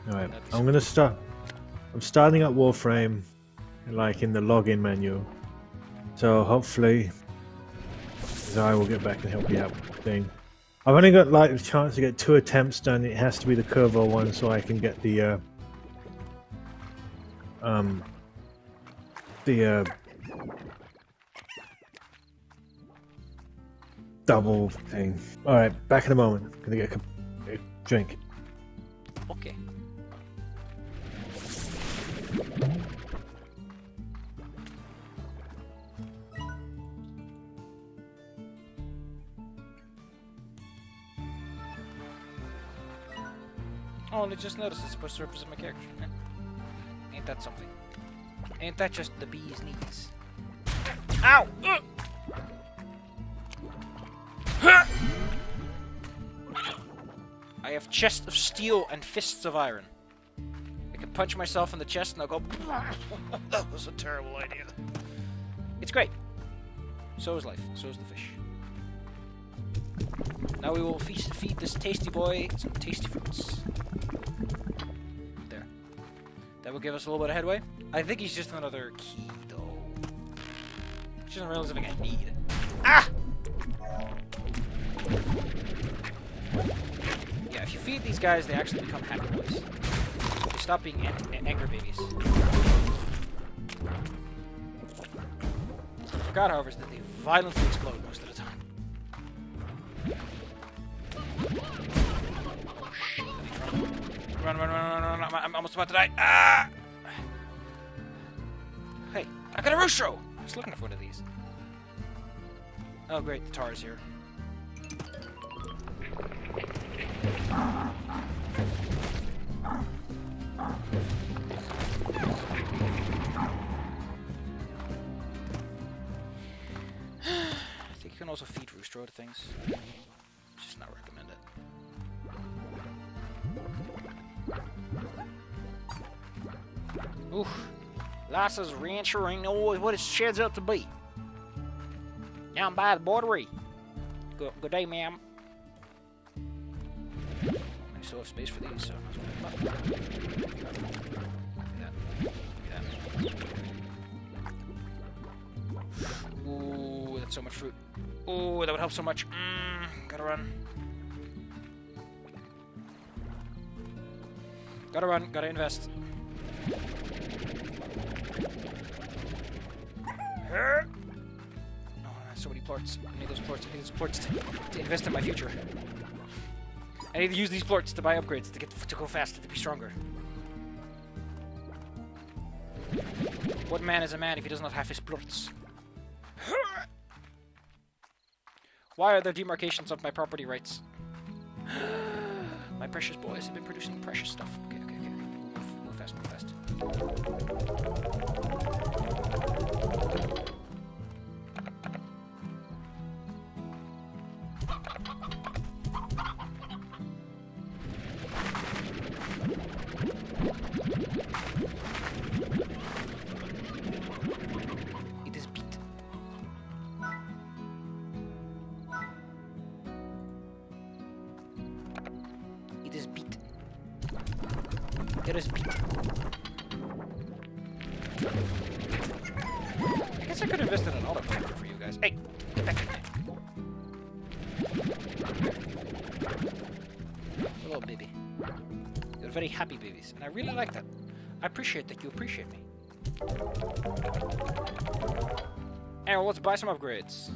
Alright, I'm gonna start. I'm starting at Warframe, like in the login menu. So hopefully, I will get back and help you out with the thing. I've only got like the chance to get 2 attempts done. It has to be the Curvo one, so I can get the double thing. Alright, back in a moment. Gonna get a drink. Okay. Oh, I just noticed it's supposed to represent my character. Ain't that something? Ain't that just the bee's knees? Ow! I have chest of steel and fists of iron. I can punch myself in the chest and I'll go. That was a terrible idea. It's great. So is life. So is the fish. Now we will feed this tasty boy some tasty fruits. There. That will give us a little bit of headway. I think he's just another key, though. Which isn't really something I need. Ah! Yeah, if you feed these guys, they actually become happy boys. They stop being anger babies. I forgot, however, is that they violently explode most of the time. Oh shit, let me run, I'm almost about to die. Ah! Hey, I got a roostro! I was looking for one of these. Oh great, the tar is here. I think you can also feed roostro to things. Just not recommend it. Oof. Lassa's rancher ain't always what it sheds up to be. Down by the bordery. Good day, ma'am. I still have space for these, so I might as well pick them up. Look at that. Ooh, that's so much fruit. Ooh, that would help so much. Gotta run. Gotta run, gotta invest. Oh, so many plorts. I need those plorts. I need those plorts to invest in my future. I need to use these plorts to buy upgrades to go faster, to be stronger. What man is a man if he does not have his plorts? Why are there demarcations of my property rights? My precious boys have been producing precious stuff. Okay. Move fast. It is beat. It is beat. It is beat. I guess I could invest in an auto for you guys. Hey, get back here. Hello, baby. You're very happy babies, and I really like that. I appreciate that you appreciate me. And let's buy some upgrades.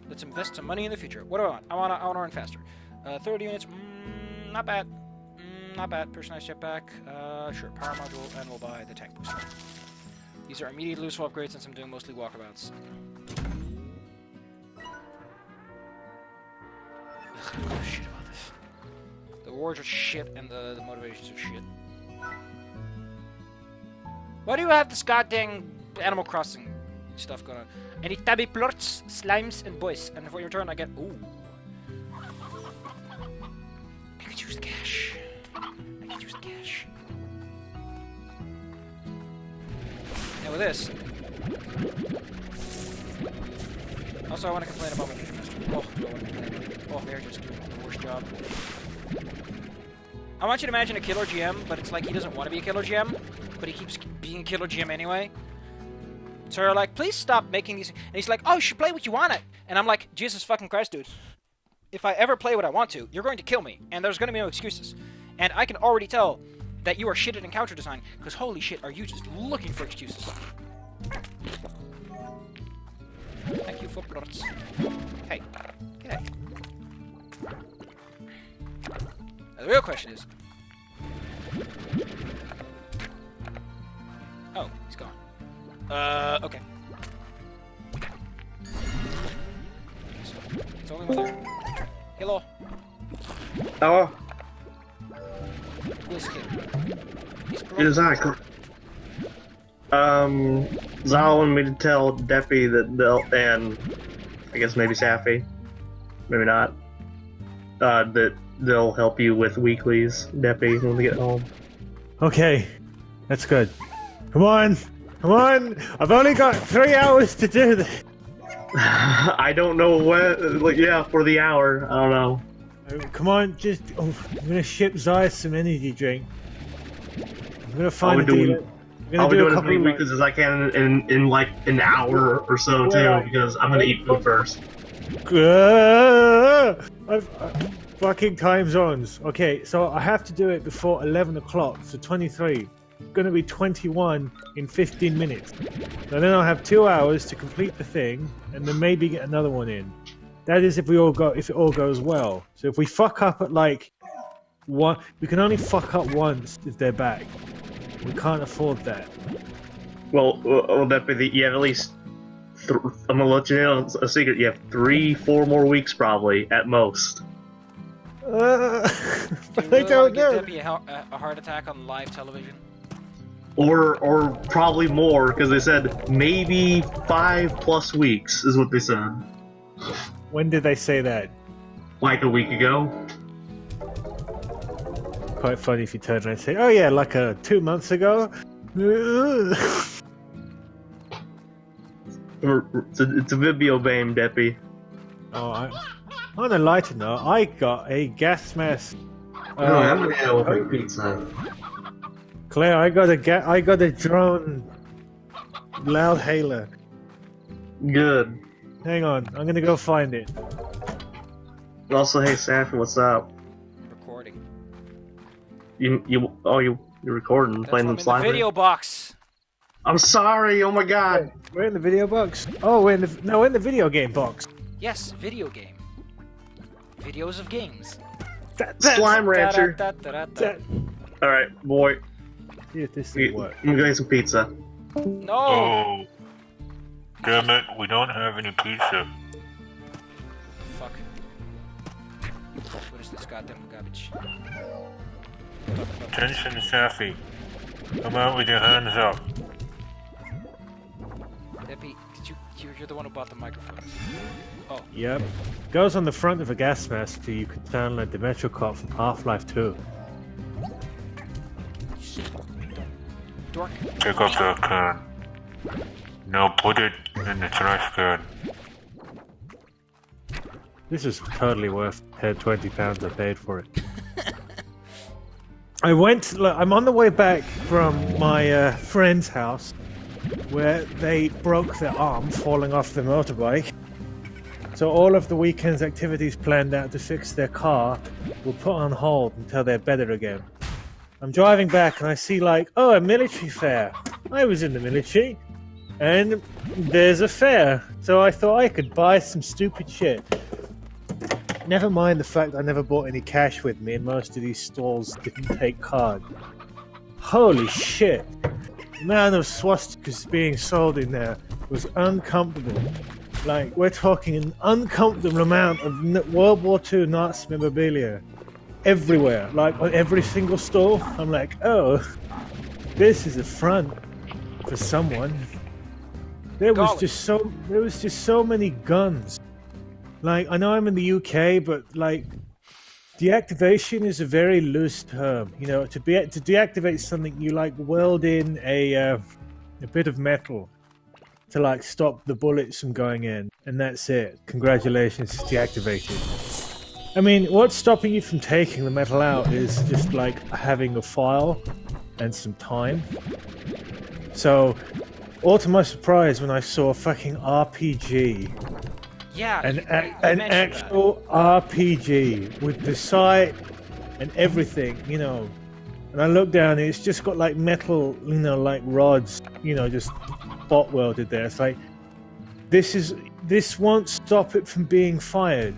Let's invest some money in the future. What do I want? I want to run faster. 30 units. Not bad. Not bad. Personalized jetpack. Sure. Power module, and we'll buy the tank booster. These are immediately useful upgrades since I'm doing mostly walkabouts. Oh, shit about this. The rewards are shit, and the motivations are shit. Why do you have this goddamn Animal Crossing stuff going on? I need tabby plorts, slimes, and boys. And for your turn, I get... Ooh. I could use the cash. And with this... Also, I want to complain about my Future Master. Oh, they're just doing the worst job. I want you to imagine a killer GM, but it's like he doesn't want to be a killer GM, but he keeps being a killer GM anyway. So you're like, please stop making these... And he's like, oh, you should play what you want it. And I'm like, Jesus fucking Christ, dude. If I ever play what I want to, you're going to kill me, and there's going to be no excuses. And I can already tell that you are shit at encounter design, because holy shit, are you just looking for excuses. Thank you for plorts. Hey. Hey. Now, the real question is... Oh, he's gone. Okay. So, it's only one there. Hello. Oh, Who is here? He's it is I. Zal wanted me to tell Deppy that they'll, and I guess maybe Safi, maybe not, that they'll help you with weeklies, Deppy, when we get home. Okay, that's good. Come on, come on! I've only got 3 hours to do this. I don't know when, like, yeah, for the hour, I don't know. Come on, just... Oh, I'm gonna ship Zai some energy drink. I'm gonna find a dealer. I'll be doing as many weeklies as I can in like an hour or so, too, because I'm gonna eat food first. Fucking time zones. Okay, so I have to do it before 11 o'clock, so 23. It's gonna be 21 in 15 minutes. And then I'll have 2 hours to complete the thing, and then maybe get another one in. That is if it all goes well. So if we fuck up at like one, we can only fuck up once if they're back. We can't afford that. Well, Deppy, you have at least... I'm gonna let you know a secret. You have 3-4 more weeks, probably, at most. I really don't know. Give Debbie a heart attack on live television? Or probably more, because they said maybe 5+ weeks is what they said. When did they say that? Like a week ago. Quite funny if you turn around and say, "Oh yeah, like 2 months ago." It's a Vibio Bame, Deppy. Oh, on a lighter note, I got a gas mask. I'm gonna have a pizza. Claire, I got a drone loud hailer. Good. Hang on, I'm gonna go find it. Also, hey Safi, what's up? Recording. You're recording, That's playing why them I'm in the slime. video box. I'm sorry. Oh my god. We're in the video box. Oh, we're in the video game box. Yes, video game. Videos of games. Slime Rancher. Da-da-da-da-da-da. All right, boy. See if this thing I'm works. gonna get some pizza. No! Oh, damn it, we don't have any pizza. Fuck. What is this goddamn garbage? Attention, Safi. Come out with your hands up. Debbie, you're the one who bought the microphone. Oh. Yep. Goes on the front of a gas mask so you can sound like the Metro Cop from Half-Life 2. Dork. Take off the can. Now put it in the trash can. This is totally worth the £20 I paid for it. I'm on the way back from my friend's house where they broke their arm falling off the motorbike. So all of the weekend's activities planned out to fix their car were put on hold until they're better again. I'm driving back and I see a military fair. I was in the military and there's a fair. So I thought I could buy some stupid shit. Never mind the fact I never bought any cash with me and most of these stalls didn't take card. Holy shit. The amount of swastikas being sold in there was uncomfortable. We're talking an uncomfortable amount of World War II Nazi memorabilia. Everywhere. On every single stall. I'm like, oh, this is a front for someone. There was just so many guns. I know I'm in the UK, but deactivation is a very loose term. You know, to deactivate something, you weld in a bit of metal to stop the bullets from going in, and that's it. Congratulations, it's deactivated. I mean, what's stopping you from taking the metal out is just like having a file and some time. So, all to my surprise, when I saw a fucking RPG, Yeah, an you mentioned actual RPG with the sight and everything, you know, and I looked down, and it's just got like metal, you know, like rods, you know, just spot welded there. It's like this won't stop it from being fired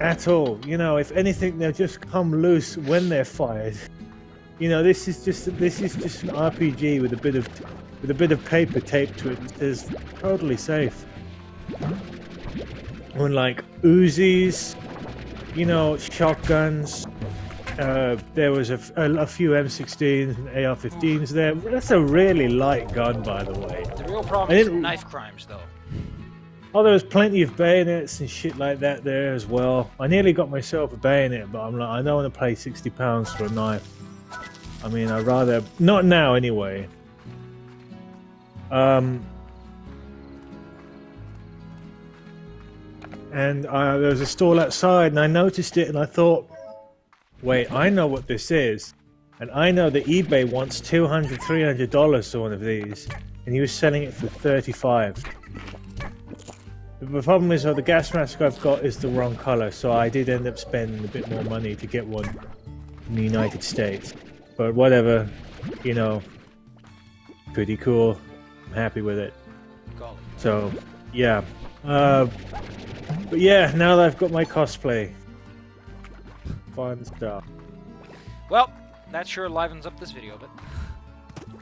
at all. You know, if anything, they'll just come loose when they're fired. You know, this is just an RPG with a bit of paper taped to it that says totally safe. Unlike Uzis, you know, shotguns. There was a few M16s and AR-15s there. That's a really light gun, by the way. The real problem is knife crimes, though. Oh, there was plenty of bayonets and shit like that there as well. I nearly got myself a bayonet, but I'm like, I don't want to pay £60 for a knife. I mean, I'd rather... Not now, anyway. And there was a stall outside, and I noticed it, and I thought, wait, I know what this is. And I know that eBay wants $200, $300 for one of these, and he was selling it for $35. The problem is, the gas mask I've got is the wrong color, so I did end up spending a bit more money to get one in the United States. But whatever, you know, pretty cool. I'm happy with it. Golly. So, yeah. But yeah, now that I've got my cosplay. Fun stuff. Well, that sure livens up this video, but...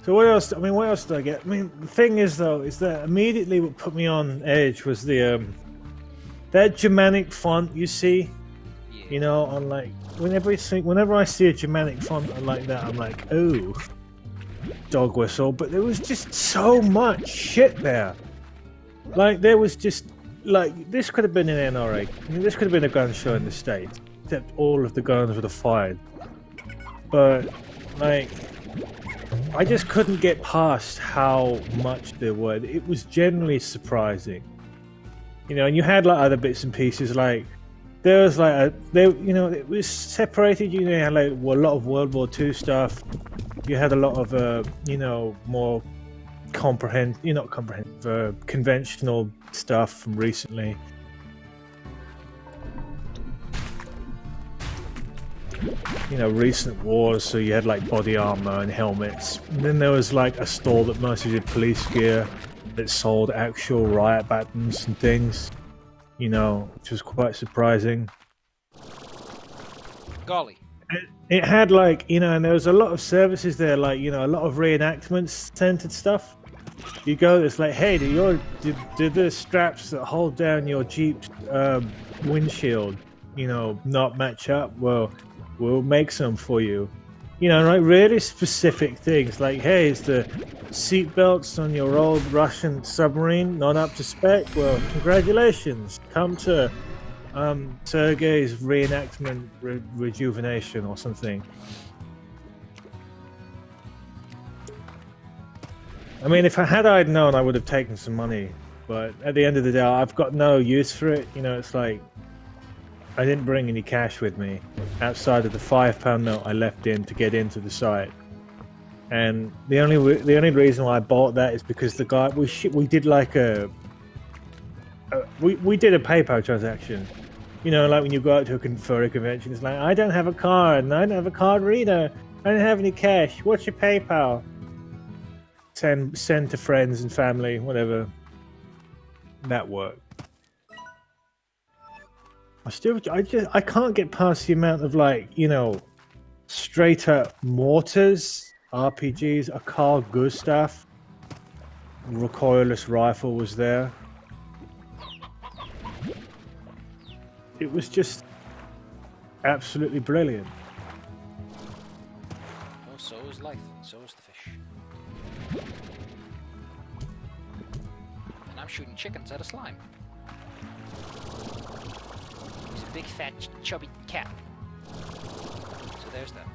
So what else? I mean, what else did I get? I mean, the thing is, though, is that immediately what put me on edge was the that Germanic font you see. Yeah. You know, on like whenever I see a Germanic font like that, I'm like, oh, dog whistle. But there was just so much shit there. Like there was just like this could have been an NRA. I mean, this could have been a gun show in the States, except all of the guns would have fired. But like. I just couldn't get past how much there were. It was generally surprising, you know. And you had like other bits and pieces. Like there was like you know, it was separated. You know, you had like a lot of World War II stuff. You had a lot of you know, more conventional stuff from recently. You know, recent wars, so you had like body armor and helmets. And then there was like a store that mostly did police gear that sold actual riot buttons and things, you know, which was quite surprising. Golly. It had like, you know, and there was a lot of services there, like, you know, a lot of reenactments centered stuff. You go, it's like, hey, do the straps that hold down your Jeep's windshield, you know, not match up? Well, we'll make some for you. You know, like really specific things. Like, hey, is the seat belts on your old Russian submarine not up to spec? Well, congratulations. Come to Sergei's reenactment rejuvenation or something. I mean, if I'd known, I would have taken some money. But at the end of the day, I've got no use for it. You know, it's like, I didn't bring any cash with me outside of the £5 note I left in to get into the site, and the only reason why I bought that is because the guy we did like we did a PayPal transaction, you know, like when you go out to a furry convention, it's like, I don't have a card and I don't have a card reader, I don't have any cash. What's your PayPal? Send to friends and family, whatever. That worked. I can't get past the amount of, like, you know, straight up mortars, RPGs, a Carl Gustav recoilless rifle was there. It was just absolutely brilliant. Well, so is life, so is the fish. And I'm shooting chickens out of slime. Big fat chubby cat. So there's that.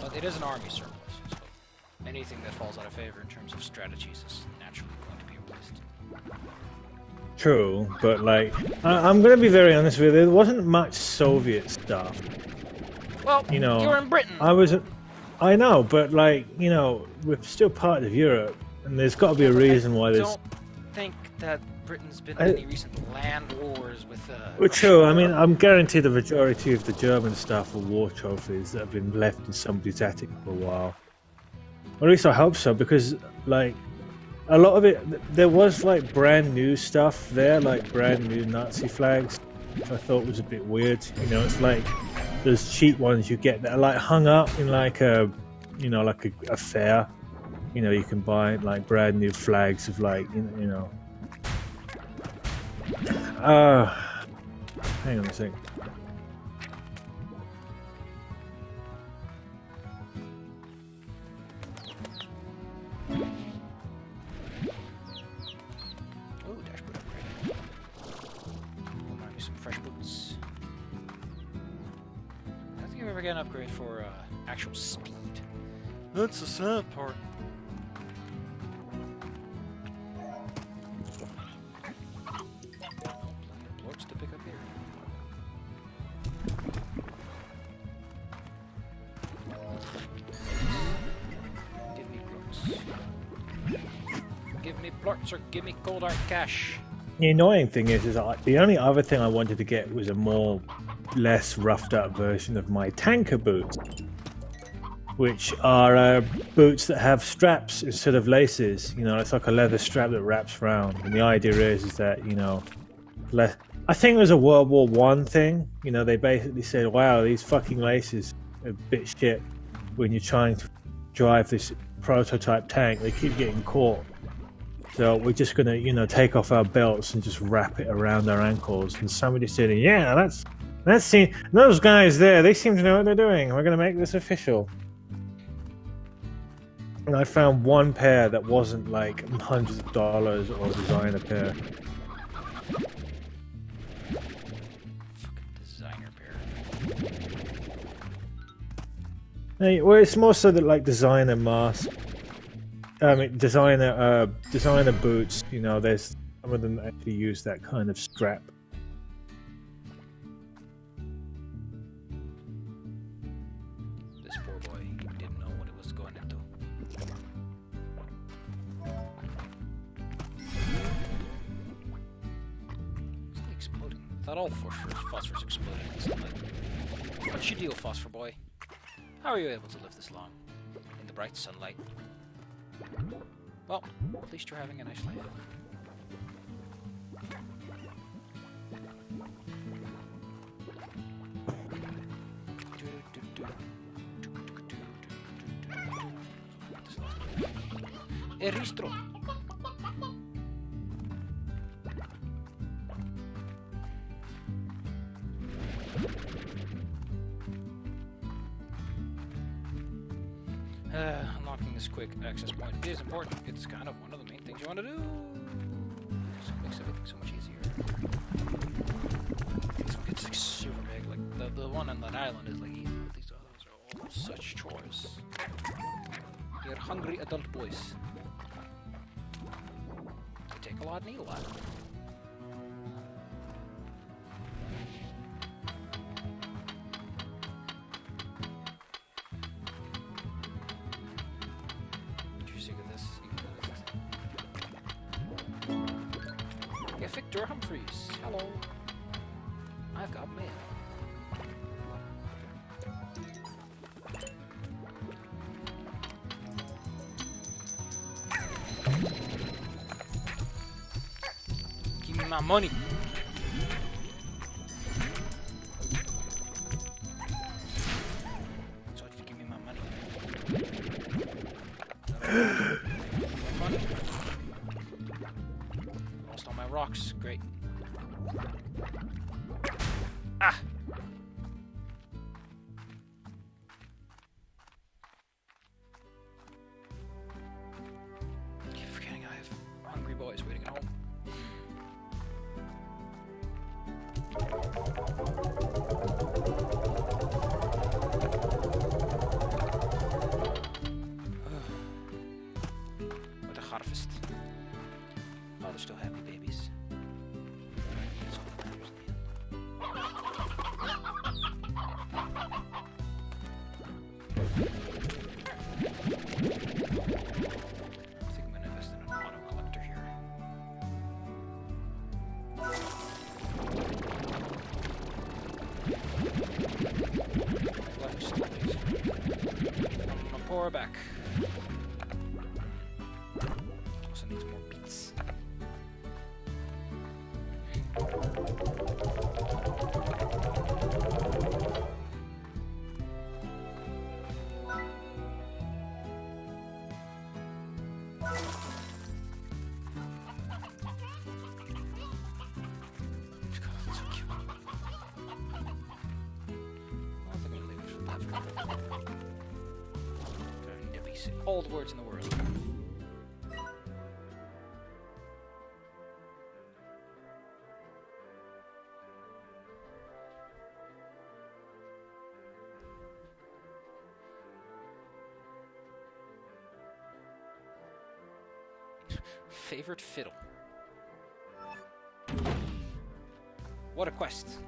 Well, it is an army surplus, so anything that falls out of favor in terms of strategies is naturally going to be replaced. True, but like, I'm gonna be very honest with you. There wasn't much Soviet stuff. Well, You know, you're in Britain. I know, but like, you know, we're still part of Europe, and there's got to be a reason why I there's. don't think that Britain's been in any recent land wars with. Well, true. I mean, I'm guaranteed the majority of the German stuff are war trophies that have been left in somebody's attic for a while. Or at least I hope so, because like a lot of it, there was like brand new stuff there, like brand new Nazi flags, which I thought was a bit weird. You know, it's like those cheap ones you get that are like hung up in like a, you know, like a fair. You know, you can buy like brand new flags of like, you know. Hang on a sec. Oh, dashboard upgrade. I'll buy me some fresh boots. I don't think I've ever got an upgrade for actual speed. That's the sad part. Plorts to pick up here. Give me plorts. Give me plorts or give me cold hard cash. The annoying thing is the only other thing I wanted to get was a less roughed up version of my tanker boots, which are boots that have straps instead of laces. You know, it's like a leather strap that wraps around. And the idea is that, you know, I think it was a World War I thing. You know, they basically said, wow, these fucking laces are a bit shit when you're trying to drive this prototype tank. They keep getting caught. So we're just going to, you know, take off our belts and just wrap it around our ankles. And somebody said, yeah, those guys there, they seem to know what they're doing. We're going to make this official. And I found one pair that wasn't like hundreds of dollars or designer pair. Fucking designer pair. Hey, well, it's more so that like designer mask. I mean, designer boots. You know, there's some of them that actually use that kind of strap. This poor boy, he didn't know what it was going into. It's like exploding. I thought all phosphorus exploded in sunlight. What's your deal, phosphor boy? How are you able to live this long in the bright sunlight? Well, at least you're having a nice life. Eristro. Unlocking this quick access point is important. It's kind of one of the main things you want to do. So it makes everything so much easier. This one gets like super big. Like the one on that island is like easy, but these others are all such chores. You're hungry adult boys. They take a lot and eat a lot. Yeah, Victor Humphreys. Hello. I've got mail. Give me my money. I told you to give me my money. Money. Lost all my rocks. Great. Ah! I keep forgetting I have hungry boys waiting at home. Laura back. Also needs more beats. So cute. I think I'm gonna leave it for that. Don't need to say all the words in the world. Favorite fiddle. What a quest.